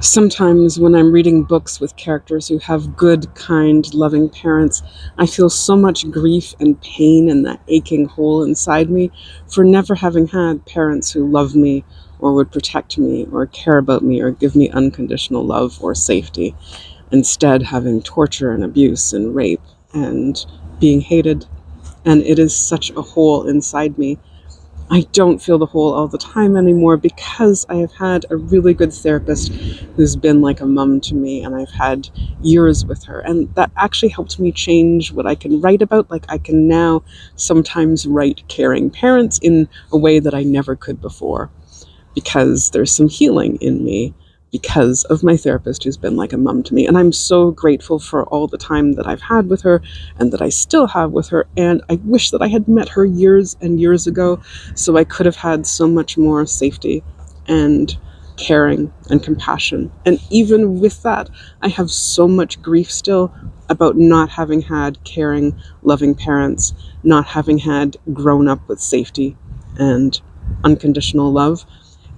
Sometimes when I'm reading books with characters who have good, kind, loving parents, I feel so much grief and pain in that aching hole inside me for never having had parents who love me or would protect me or care about me or give me unconditional love or safety. Instead, having torture and abuse and rape and being hated. And it is such a hole inside me. I don't feel the hole all the time anymore because I have had a really good therapist who's been like a mum to me, and I've had years with her. And that actually helped me change what I can write about. Like, I can now sometimes write caring parents in a way that I never could before, because there's some healing in me because of my therapist who's been like a mum to me. And I'm so grateful for all the time that I've had with her and that I still have with her. And I wish that I had met her years and years ago so I could have had so much more safety and caring and compassion. And even with that, I have so much grief still about not having had caring, loving parents, not having had grown up with safety and unconditional love.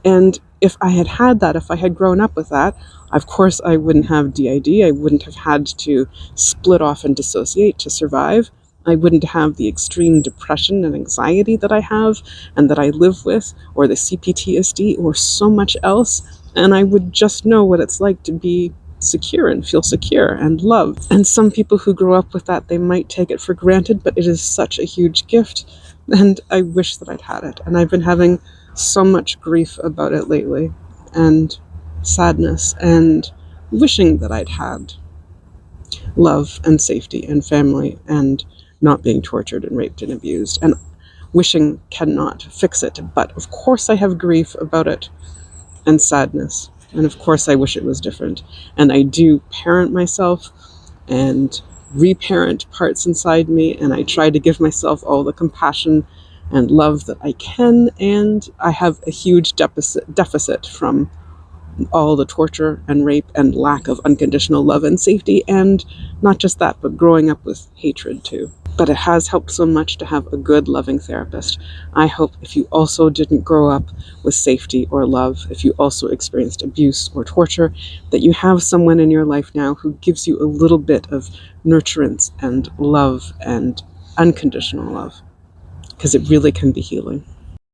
And if I had had that, if I had grown up with that, of course I wouldn't have DID. I wouldn't have had to split off and dissociate to survive. I wouldn't have the extreme depression and anxiety that I have and that I live with, or the cPTSD, or so much else. And I would just know what it's like to be secure and feel secure and loved. And some people who grow up with that, they might take it for granted, but it is such a huge gift. And I wish that I'd had it. And I've been having so much grief about it lately, and sadness, and wishing that I'd had love and safety and family and not being tortured and raped and abused. And wishing cannot fix it. But of course I have grief about it and sadness. And of course I wish it was different. And I do parent myself and reparent parts inside me. And I try to give myself all the compassion and love that I can. And I have a huge deficit from all the torture and rape and lack of unconditional love and safety. And not just that, but growing up with hatred too. But it has helped so much to have a good, loving therapist. I hope if you also didn't grow up with safety or love, if you also experienced abuse or torture, that you have someone in your life now who gives you a little bit of nurturance and love and unconditional love, because it really can be healing.